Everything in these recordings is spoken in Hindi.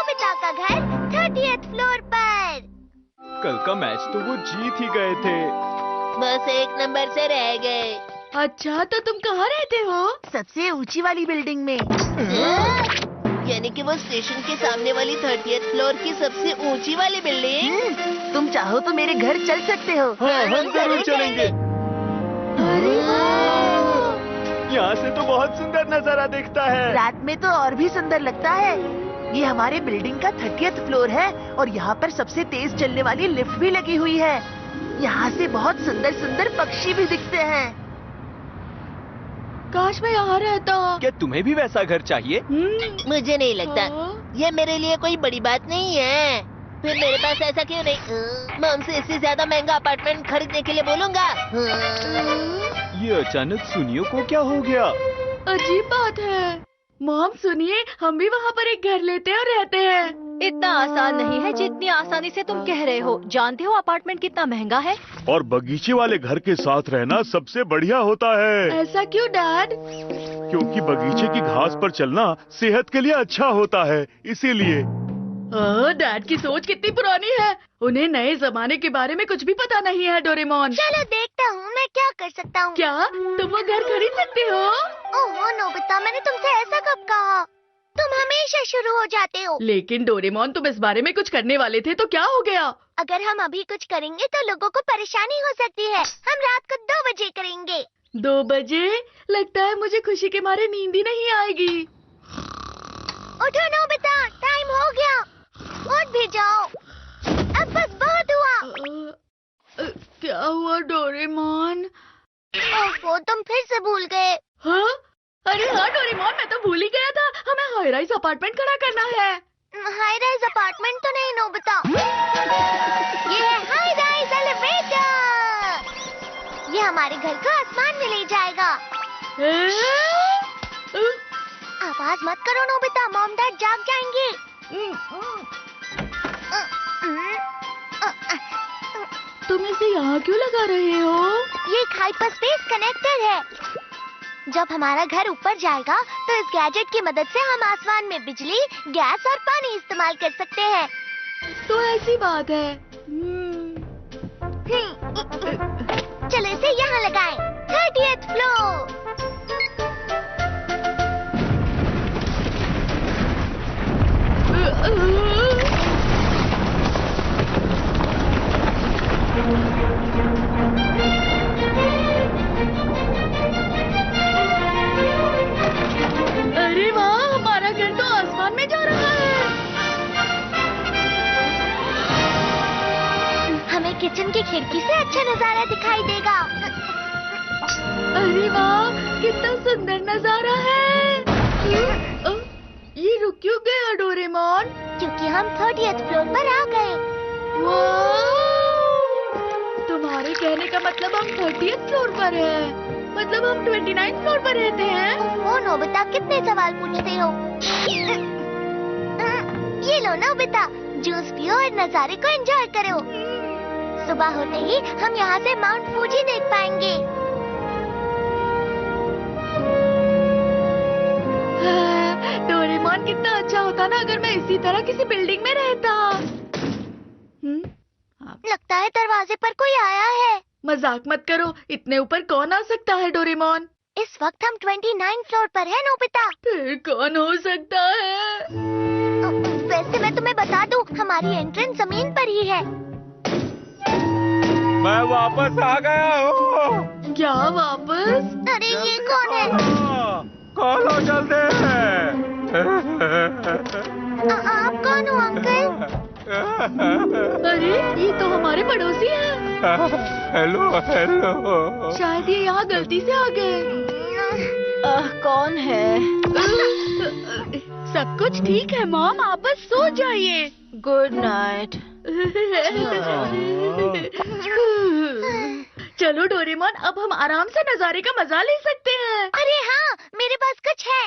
नोबिता का घर 30th फ्लोर पर। कल का मैच तो वो जीत ही गए थे। बस 1 नंबर से रह गए। अच्छा, तो तुम कहाँ रहते हो? सबसे ऊंची वाली बिल्डिंग में। यानी कि वो स्टेशन के सामने वाली 30th फ्लोर की सबसे ऊंची वाली बिल्डिंग। तुम चाहो तो मेरे घर चल सकते हो। हाँ, हम जरूर चलेंगे। अरे यहाँ से तो बहुत सुंदर नजारा दिखता है। रात में तो और भी सुंदर लगता है। ये हमारे बिल्डिंग का 30th फ्लोर है और यहाँ पर सबसे तेज चलने वाली लिफ्ट भी लगी हुई है। यहाँ से बहुत सुंदर सुंदर पक्षी भी दिखते हैं। काश मैं यहाँ रहता। क्या तुम्हें भी वैसा घर चाहिए? मुझे नहीं लगता ये मेरे लिए कोई बड़ी बात नहीं है। फिर मेरे पास ऐसा क्यों नहीं? मैं उनसे इससे ज्यादा महंगा अपार्टमेंट खरीदने के लिए बोलूँगा। ये अचानक सुनियो को क्या हो गया? अजीब बात है। मॉम सुनिए, हम भी वहाँ पर एक घर लेते हैं और रहते हैं। इतना आसान नहीं है जितनी आसानी से तुम कह रहे हो। जानते हो अपार्टमेंट कितना महंगा है? और बगीचे वाले घर के साथ रहना सबसे बढ़िया होता है, ऐसा क्यों डैड? क्योंकि बगीचे की घास पर चलना सेहत के लिए अच्छा होता है, इसीलिए। डैड की सोच कितनी पुरानी है। उन्हें नए जमाने के बारे में कुछ भी पता नहीं है। डोरेमोन, चलो देखता हूँ मैं क्या कर सकता हूँ। क्या तुम वो घर खरीद सकते हो? ओहो नोबिता, मैंने तुमसे ऐसा कब कहा? तुम हमेशा शुरू हो जाते हो। लेकिन डोरेमोन, तुम इस बारे में कुछ करने वाले थे तो क्या हो गया? अगर हम अभी कुछ करेंगे तो लोगों को परेशानी हो सकती है। हम रात को 2 बजे करेंगे। 2 बजे? लगता है मुझे खुशी के मारे नींद ही नहीं आएगी। उठो नोबिता, टाइम हो गया। उठ भी जाओ, अब बस बहुत हुआ। क्या हुआ डोरेमोन? ओहो, तुम फिर से भूल गए। हाँ? अरे हाँ डोरेमोन, मैं तो भूल ही गया था। हमें हाई राइज अपार्टमेंट खड़ा करना है। हाई राइज अपार्टमेंट तो नहीं नोबिता, ये है हाई राइज एलिवेटर। ये हमारे घर को आसमान में ले जाएगा। आवाज मत करो नोबिता, मॉम डैड जाग जाएंगे। तुम इसे यहाँ क्यों लगा रहे हो? ये एक हाइपरस्पेस कनेक्टर है। जब हमारा घर ऊपर जाएगा तो इस गैजेट की मदद से हम आसमान में बिजली, गैस और पानी इस्तेमाल कर सकते हैं। तो ऐसी बात है। चलो इसे यहाँ लगाएं। 30th floor. अरे वाह, हमारा घर तो आसमान में जा रहा है। हमें किचन की खिड़की से अच्छा नजारा दिखाई देगा। अरे वाह, कितना सुंदर नजारा है। ये रुक क्यों गया डोरेमोन? क्योंकि हम 30th फ्लोर पर आ गए। तुम्हारे कहने का मतलब हम 30th फ्लोर पर हैं। मतलब हम 29th फ्लोर पर रहते हैं। ओ नोबिता, कितने सवाल पूछते हो। ये लो नोबिता, जूस पियो और नजारे को एंजॉय करो। सुबह होते ही हम यहाँ से माउंट फूजी देख पाएंगे। डोरेमोन, कितना अच्छा होता ना अगर मैं इसी तरह किसी बिल्डिंग में रहता। लगता है दरवाजे पर कोई आया है। मजाक मत करो, इतने ऊपर कौन आ सकता है डोरेमोन? इस वक्त हम 29th फ्लोर पर है नोबिता। फिर कौन हो सकता है? वैसे मैं तुम्हें बता दूं, हमारी एंट्रेंस जमीन पर ही है। मैं वापस आ गया हूँ। क्या वापस? अरे ये कौन है? खोलो जल्दी। आप कौन हो अंकल? अरे ये तो हमारे पड़ोसी हैं। Hello hello. शायद ये यहाँ गलती से आ गए। कौन है? सब कुछ ठीक है मॉम, आप बस सो जाइए। Good night. चलो डोरेमोन, अब हम आराम से नजारे का मजा ले सकते हैं। अरे हाँ, मेरे पास कुछ है।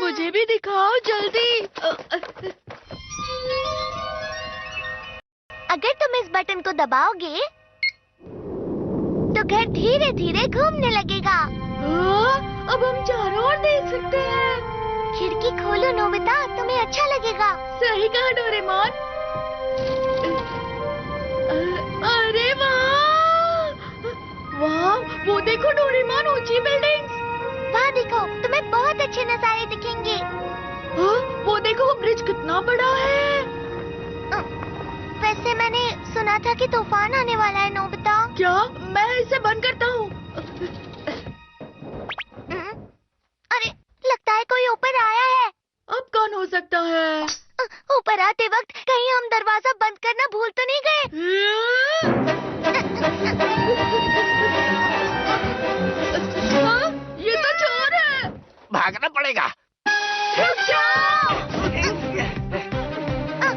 मुझे भी दिखाओ जल्दी। अगर तुम इस बटन को दबाओगे तो घर धीरे धीरे घूमने लगेगा। अब हम चारों ओर देख सकते हैं। खिड़की खोलो नोबिता, तुम्हें अच्छा लगेगा। सही कहा डोरेमोन। अरे वाह वाह, वो देखो डोरेमोन, ऊंची बिल्डिंग्स। वहाँ देखो, तुम्हें बहुत अच्छे नजारे दिखेंगे। हाँ, वो देखो वो ब्रिज कितना बड़ा है। वैसे मैंने सुना था कि तूफान आने वाला है नोबिता। क्या? मैं इसे बंद करता हूँ। अरे, लगता है कोई ऊपर आया है। अब कौन हो सकता है? ऊपर आते वक्त कहीं हम दरवाजा बंद करना भूल तो नहीं गए? हाँ, ये तो चोर है। भागना पड़ेगा। रुक जाओ।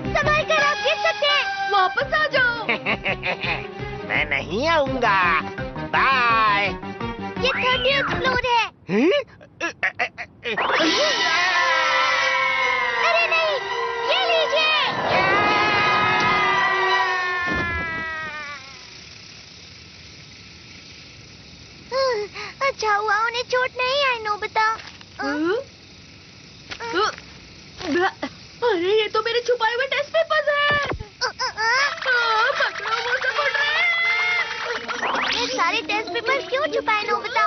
संभाल कर, आप गिर सकते हैं। वापस आ जाओ। मैं नहीं आऊंगा। बाय। ये 30th फ्लोर है। अरे नहीं, ये लीजिए। अच्छा हुआ उन्हें चोट नहीं आई नोबिता। अरे ये तो मेरे छुपाए हुए टेस्ट पेपर्स हैं। पकड़ो, वो सब उड़ रहे हैं। ये सारे टेस्ट पेपर क्यों छुपाए नोबिता?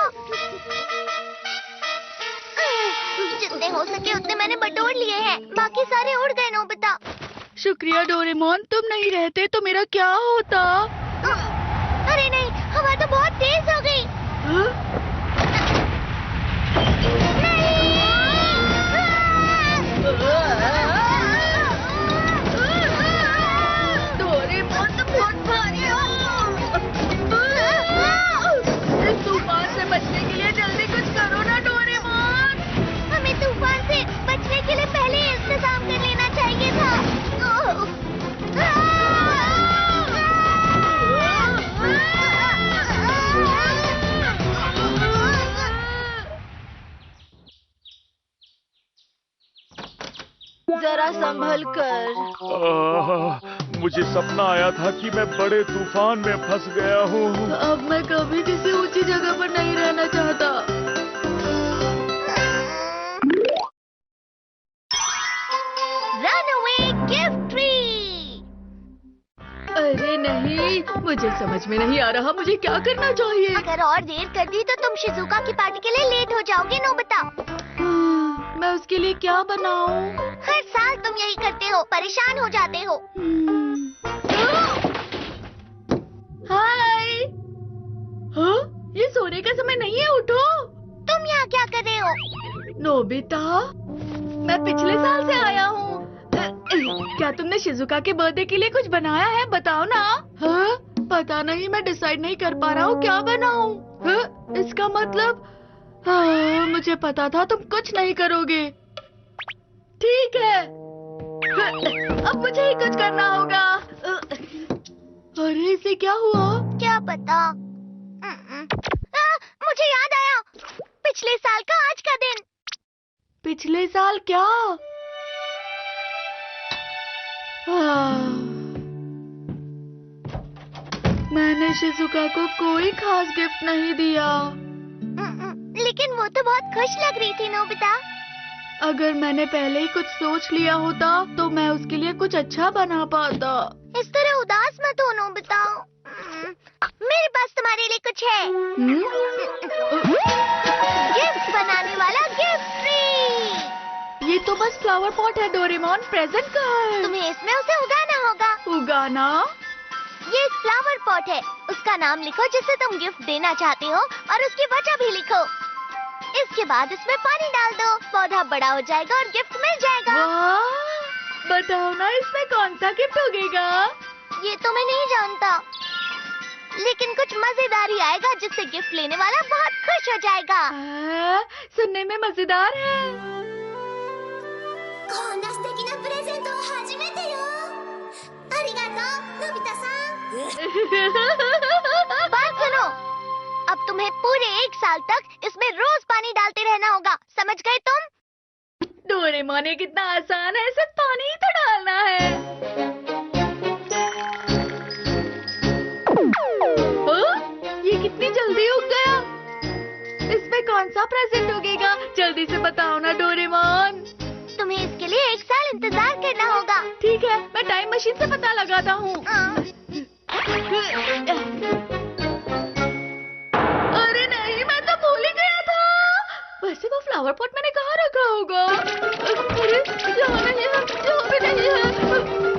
जितने हो सके उतने मैंने बटोर लिए हैं, बाकी सारे उड़ गए नोबिता। शुक्रिया डोरेमोन, तुम नहीं रहते तो मेरा क्या होता? अरे नहीं, हवा तो बहुत तेज हो गई। डोरेमोन तुम बहुत भारी हो। इस तूफान से बचने के लिए जल्दी कुछ करो ना डोरेमोन। हमें तूफान से बचने के लिए पहले इंतजाम कर लेना चाहिए था। जरा संभल कर। मुझे सपना आया था कि मैं बड़े तूफान में फंस गया हूँ। अब मैं कभी किसी ऊंची जगह पर नहीं रहना चाहता। Run away gift tree. अरे नहीं, मुझे समझ में नहीं आ रहा मुझे क्या करना चाहिए। अगर और देर कर दी तो तुम शिजुका की पार्टी के लिए लेट हो जाओगे नोबिता। मैं उसके लिए क्या बनाऊं? हर साल तुम यही करते हो, परेशान हो जाते हो। हाय। हाँ? ये सोने का समय नहीं है, उठो। तुम यहाँ क्या कर रहे हो? नोबिता, मैं पिछले साल से आया हूँ। क्या तुमने शिजुका के बर्थडे के लिए कुछ बनाया है? बताओ ना। हाँ? पता नहीं, मैं डिसाइड नहीं कर पा रहा हूँ क्या बनाऊं। हाँ? इसका मतलब हाँ, मुझे पता था तुम कुछ नहीं करोगे। ठीक है, अब मुझे ही कुछ करना होगा। अरे इसे क्या हुआ? क्या पता। मुझे याद आया, पिछले साल का आज का दिन। पिछले साल क्या? मैंने शिजुका को कोई खास गिफ्ट नहीं दिया। लेकिन वो तो बहुत खुश लग रही थी नोबिता। अगर मैंने पहले ही कुछ सोच लिया होता तो मैं उसके लिए कुछ अच्छा बना पाता। इस तरह उदास मत हो नोबिता। मेरे पास तुम्हारे लिए कुछ है। गिफ्ट बनाने वाला गिफ्ट ट्री। ये तो बस फ्लावर पॉट है डोरेमोन, प्रेजेंट कहाँ है? तुम्हें इसमें उसे उगाना होगा। उगाना? ये एक फ्लावर पॉट है, उसका नाम लिखो जिसे तुम गिफ्ट देना चाहते हो और उसकी वजह भी लिखो। इसके बाद इसमें पानी डाल दो, पौधा बड़ा हो जाएगा और गिफ्ट मिल जाएगा। वाह! बताओ ना इसमें कौन सा गिफ्ट उगेगा? ये तो मैं नहीं जानता, लेकिन कुछ मजेदार ही आएगा जिससे गिफ्ट लेने वाला बहुत खुश हो जाएगा। सुनने में मजेदार है। बात सुनो, अब तुम्हें पूरे 1 साल तक इसमें रोज पानी डालते रहना होगा, समझ गए तुम? डोरेमोन, ये कितना आसान है, सिर्फ पानी ही तो डालना है। ये कितनी जल्दी उग गया। इसमें कौन सा प्रेजेंट उगेगा? जल्दी से बताओ ना डोरेमोन। तुम्हें इसके लिए 1 साल ठीक है, मैं टाइम मशीन से पता लगाता हूँ। अरे नहीं, मैं तो भूल ही गया था। वैसे वो फ्लावर पॉट मैंने कहाँ रखा होगा? अरे यहाँ नहीं है, यहाँ भी नहीं है।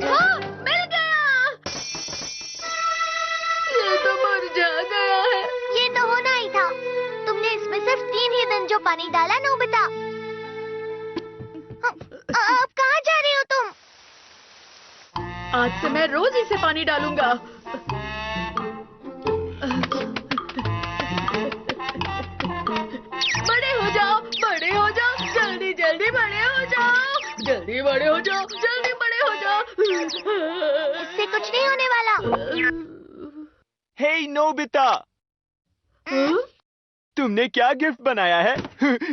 हाँ, मिल गया। ये तो मुरझा गया है। ये तो होना ही था। तुमने इसमें सिर्फ 3 ही दिन जो पानी डाला, नोबिता। अब कहाँ जा रहे हो तुम? आज से मैं रोज इसे पानी डालूंगा। बड़े हो जाओ, बड़े हो जाओ, जल्दी जल्दी बड़े हो जाओ, जल्दी बड़े हो जाओ, जल्दी बड़े हो जाओ। इससे कुछ नहीं होने वाला। हे नोबिता, तुमने क्या गिफ्ट बनाया है?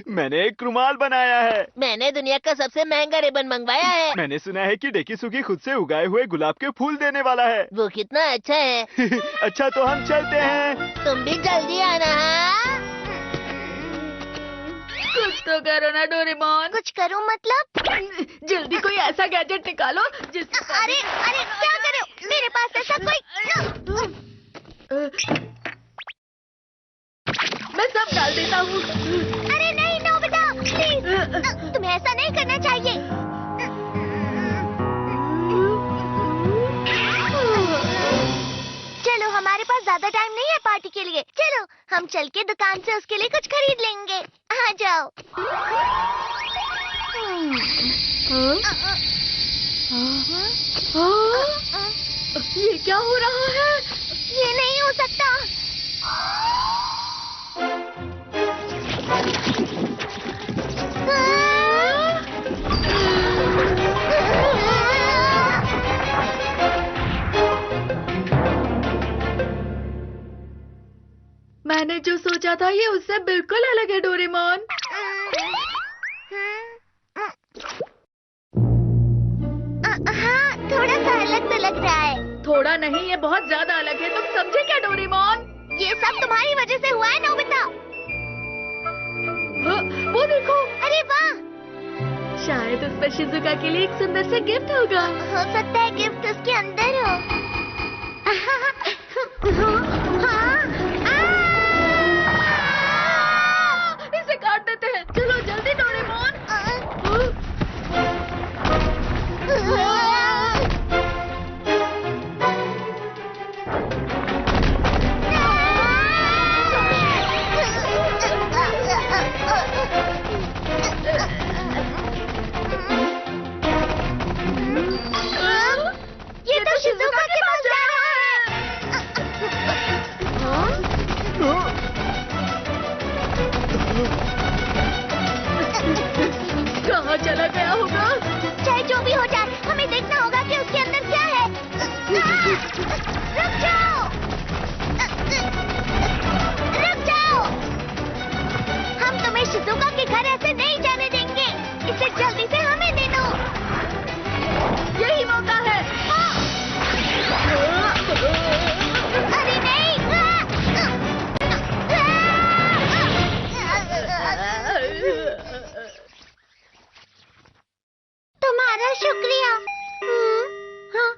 मैंने एक रुमाल बनाया है। मैंने दुनिया का सबसे महंगा रिबन मंगवाया है। मैंने सुना है कि डेकी सुगी खुद से उगाए हुए गुलाब के फूल देने वाला है। वो कितना अच्छा है। अच्छा तो हम चलते हैं। तुम भी जल्दी आना। हाँ? कुछ तो करो ना डोरेमोन। कुछ करूं मतलब? जल्दी कोई ऐसा गैजेट निकालो जिससे अरे अरे क्या करे? मेरे पास ऐसा कोई। मैं सब डाल देता हूँ। अरे नहीं नोबिता, प्लीज। तुम्हें ऐसा नहीं करना चाहिए। चलो, हमारे पास ज्यादा टाइम नहीं है पार्टी के लिए। चलो हम चल के दुकान से उसके लिए कुछ खरीद लेंगे। आ जाओ। ये क्या हो रहा है? ये नहीं हो सकता। मैंने जो सोचा था ये उससे बिल्कुल अलग है डोरेमोन। हाँ, थोड़ा सा अलग तो लग रहा है। थोड़ा नहीं, ये बहुत ज्यादा अलग है। तुम समझे क्या डोरेमोन? ये सब तुम्हारी वजह से हुआ है नोबिता। वो देखो। अरे वाह, शायद उस पर शिजुका के लिए एक सुंदर सा गिफ्ट होगा। हो सकता है गिफ्ट उसके अंदर हो। इसे काट देते हैं। चलो जल्दी डोरेमोन। ये तो शिजुका के पास जा रहा है। कहाँ चला गया होगा? चाहे जो भी हो जाए, हमें देखना होगा कि उसके अंदर क्या है। रुक जाओ, रुक जाओ। हम तुम्हें शिजुका के घर ऐसे नहीं जाने देंगे। इसे जल्दी से हमें दे दो। यही मौका है। अरे नहीं। तुम्हारा शुक्रिया। हाँ,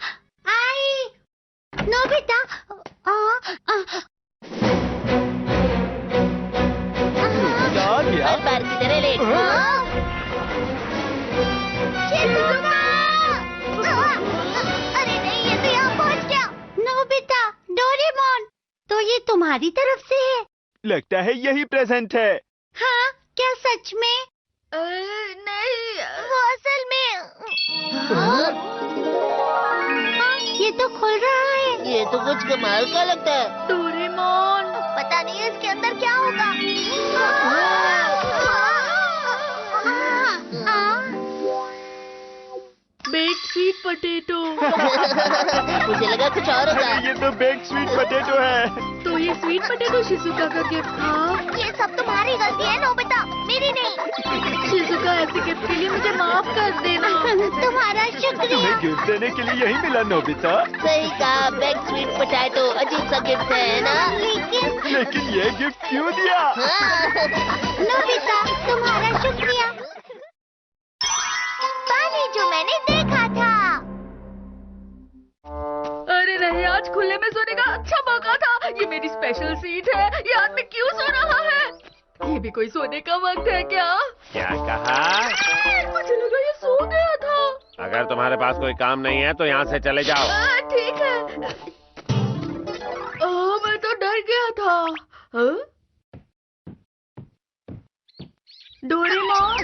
आई नोबिता। आ गया। हर बार की तरह लेट। शिजुका! अरे नहीं, ये तो यहाँ पहुँच गया। नोबिता, डोरेमोन, तो ये तुम्हारी तरफ से है? लगता है यही प्रेजेंट है। हाँ, क्या सच में? नहीं। वो असल में। हाँ, ये तो खुल रहा है। ये तो कुछ कमाल का लगता है। डोरेमोन, पता नहीं इसके अंदर क्या होगा। Baked sweet potato. मुझे लगा कुछ और होगा। ये तो बेक्ड स्वीट पोटैटो है। तो ये स्वीट पोटैटो शिजुका का गिफ्ट था। ये सब तुम्हारी गलती है नोबिता, मेरी नहीं। शिजुका, ऐसे गिफ्ट के लिए मुझे माफ कर देना। तुम्हारा शुक्रिया। तुम्हें गिफ्ट देने के लिए यही मिला नोबिता। सही कहा, बेक्ड स्वीट पोटैटो अजीब सा गिफ्ट है ना? लेकिन ये गिफ्ट क्यों दिया? हाँ। नोबिता, तुम्हारा शुक्रिया। पानी जो मैंने देखा था। ये मेरी स्पेशल सीट है, ये आदमी क्यों सो रहा है? ये भी कोई सोने का वक्त है क्या? क्या कहा? मुझे लगा ये सो गया था। अगर तुम्हारे पास कोई काम नहीं है तो यहाँ से चले जाओ। ठीक है। मैं तो डर गया था। डोरेमोन,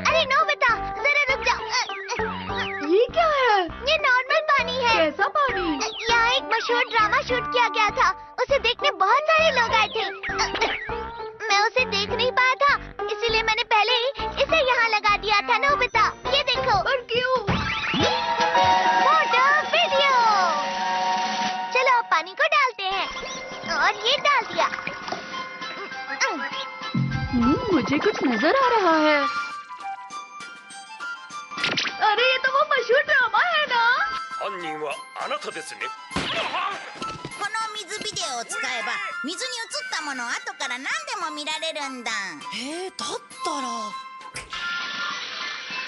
अरे नोबिता, जरा रुक जाओ। ये क्या है? ये नॉर्मल पानी है। कैसा पानी? यहाँ एक मशहूर ड्रामा शूट किया गया था, उसे देखने बहुत सारे लोग आए थे। मैं उसे देख नहीं पाया था, इसीलिए मैंने पहले ही इसे यहाँ लगा दिया था। नोबिता, ये देखो। पर क्यों? Photo video. चलो अब पानी को डालते हैं, और ये डाल दिया। मुझे कुछ नजर आ रहा है। अरे ये तो वो मशहूर ड्रामा है ना? 犯人はあなたですね。この水ビデオを使えば水に映ったものを後から何でも見られるんだ。だったら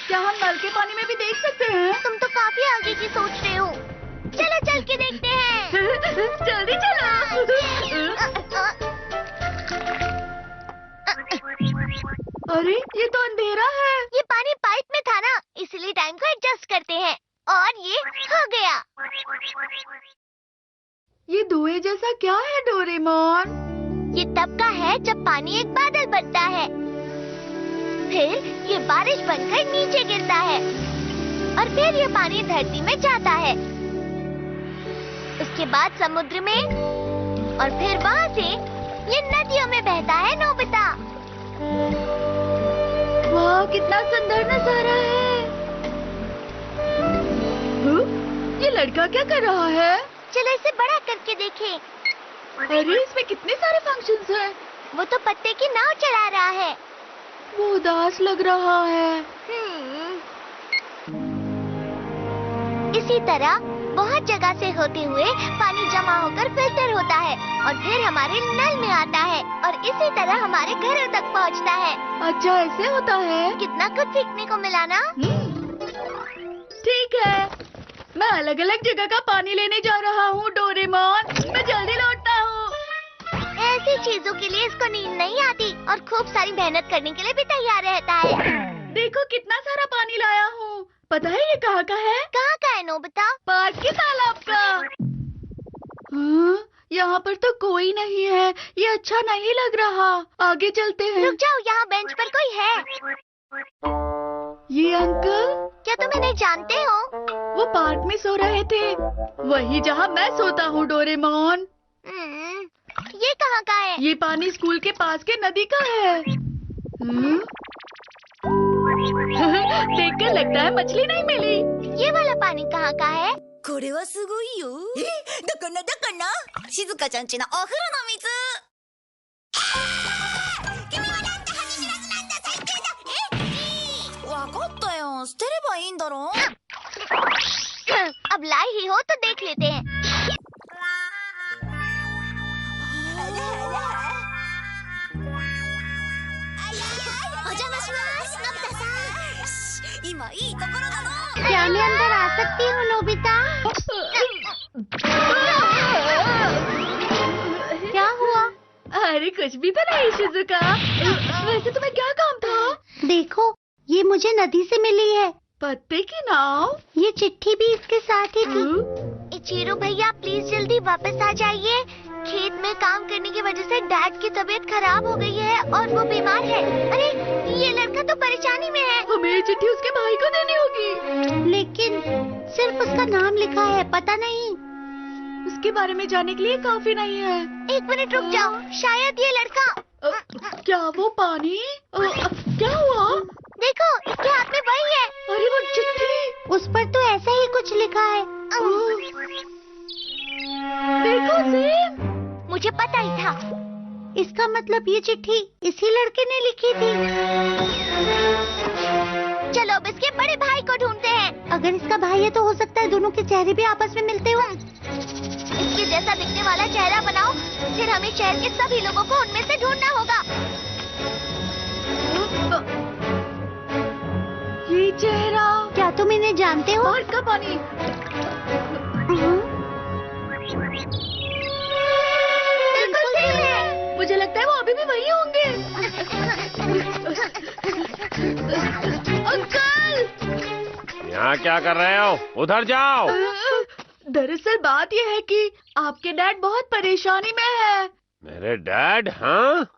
क्या हम नल के पानी में भी देख सकते हैं? तुम तो काफी आगे की सोच रहे हो। चलो चल के देखते हैं। जल्दी चलो। अरे ये तो अंधेरा है। ये पानी पाइप में था ना, इसलिए टाइम को एडजस्ट करते हैं, और ये हो गया। ये धुएं जैसा क्या है डोरेमोन? ये तब का है जब पानी एक बादल बनता है, फिर ये बारिश बनकर नीचे गिरता है, और फिर ये पानी धरती में जाता है, उसके बाद समुद्र में, और फिर वहाँ से ये नदियों में बहता है। नोबिता, वाह कितना सुंदर नजारा है। ये लड़का क्या कर रहा है? चलो इसे बड़ा करके देखें। अरे इसमें कितने सारे फंक्शंस हैं। वो तो पत्ते की नाव चला रहा है। वो उदास लग रहा है। इसी तरह बहुत जगह से होते हुए पानी जमा होकर फिल्टर होता है, और फिर हमारे नल में आता है, और इसी तरह हमारे घरों तक पहुंचता है। अच्छा ऐसे होता है? कितना कुछ सीखने को मिला ना? ठीक है, मैं अलग अलग जगह का पानी लेने जा रहा हूँ डोरेमोन। मैं जल्दी लौटता हूँ। ऐसी चीजों के लिए इसको नींद नहीं आती, और खूब सारी मेहनत करने के लिए भी तैयार रहता है। देखो कितना सारा पानी लाया हूँ। पता है ये कहाँ का है? कहाँ का है नोबिता? पास के तालाब का। यहाँ पर तो कोई नहीं है, ये अच्छा नहीं लग रहा। आगे चलते हैं। रुक जाओ, यहाँ बेंच पर कोई है। ये अंकल? क्या तुम इन्हें जानते हो? वो पार्क में सो रहे थे, वही जहाँ मैं सोता हूँ डोरेमोन। ये कहाँ का है? ये पानी स्कूल के पास के नदी का है। देखकर लगता है मछली नहीं मिली। ये वाला पानी कहाँ का है? これはすごいよ。だから静香ちゃんちのお風呂の水。君はなんて恥知らずなんだ。最低だ。わかったよ、捨てればいいんだろ。अब लाई ही हो तो देख लेते हैं। क्या मैं अंदर आ सकती हूँ नोबिता? क्या हुआ? अरे कुछ भी तो नहीं शिजुका। वैसे तुम्हें क्या काम था? देखो, ये मुझे नदी से मिली है। पत्ते की नाव? ये चिट्ठी भी इसके साथ ही थी। इचिरो भैया प्लीज जल्दी वापस आ जाइए। खेत में काम करने की वजह से डैड की तबीयत खराब हो गई है, और वो बीमार है। अरे ये लड़का तो परेशानी में है। हमें ये चिट्ठी उसके भाई को देनी होगी। लेकिन सिर्फ उसका नाम लिखा है, पता नहीं। उसके बारे में जानने के लिए काफी नहीं है। एक मिनट रुक जाओ, शायद ये लड़का। क्या वो पानी? क्या हुआ? देखो, इसके हाथ में वही है। अरे वो चिट्ठी, उस पर तो ऐसा ही कुछ लिखा है। देखो सेम। मुझे पता ही था। इसका मतलब ये चिट्ठी इसी लड़के ने लिखी थी। चलो अब इसके बड़े भाई को ढूंढते हैं। अगर इसका भाई है तो हो सकता है दोनों के चेहरे भी आपस में मिलते हो। इसके जैसा दिखने वाला चेहरा बनाओ, फिर हमें शहर के सभी लोगों को उनमें से ढूंढना होगा। ये चेहरा, क्या तुम इन्हें जानते हो? बाढ़ का पानी। अंकल! यहाँ क्या कर रहे हो? उधर जाओ। दरअसल बात यह है कि आपके डैड बहुत परेशानी में है। मेरे डैड? हाँ?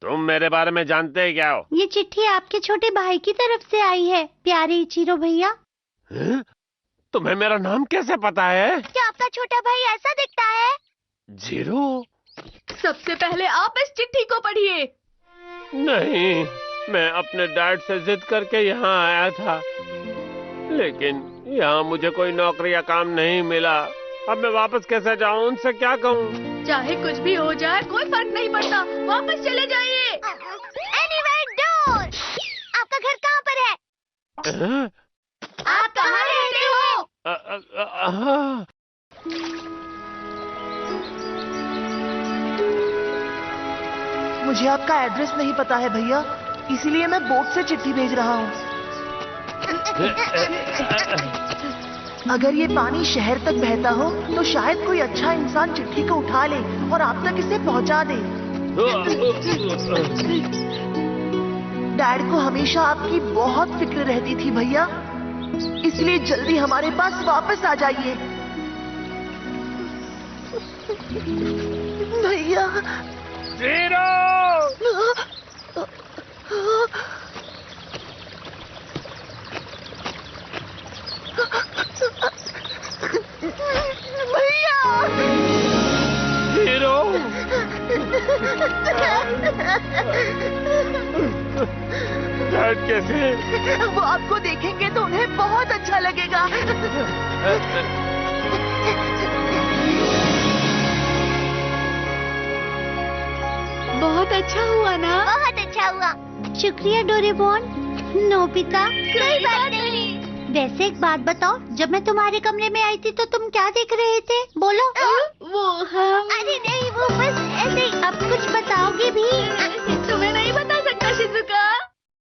तुम मेरे बारे में जानते हैं क्या हो? ये चिट्ठी आपके छोटे भाई की तरफ से आई है, प्यारे इचिरो भैया। तुम्हें मेरा नाम कैसे पता है? क्या आपका छोटा भाई ऐसा दिखता है? जीरो? सबसे पहले आप इस चिट्ठी को पढ़िए। नहीं, मैं अपने डैड से जिद करके यहाँ आया था, लेकिन यहाँ मुझे कोई नौकरी या काम नहीं मिला। अब मैं वापस कैसे जाऊँ? उनसे क्या कहूँ? चाहे कुछ भी हो जाए कोई फर्क नहीं पड़ता, वापस चले जाइए। Anywhere door! आपका घर कहाँ पर है? आप कहाँ रहते हो? मुझे आपका एड्रेस नहीं पता है भैया, इसीलिए मैं बोट से चिट्ठी भेज रहा हूँ। अगर ये पानी शहर तक बहता हो तो शायद कोई अच्छा इंसान चिट्ठी को उठा ले और आप तक इसे पहुंचा दे। डैड को हमेशा आपकी बहुत फिक्र रहती थी भैया, इसलिए जल्दी हमारे पास वापस आ जाइए। भैया। जीरो! भैया! हीरो! डैड कैसे? वो आपको देखेंगे तो उन्हें बहुत अच्छा लगेगा। बहुत अच्छा हुआ ना? बहुत अच्छा हुआ। शुक्रिया डोरेमोन। नोबिता। कोई बात नहीं। वैसे एक बात बताओ, जब मैं तुम्हारे कमरे में आई थी तो तुम क्या देख रहे थे? बोलो।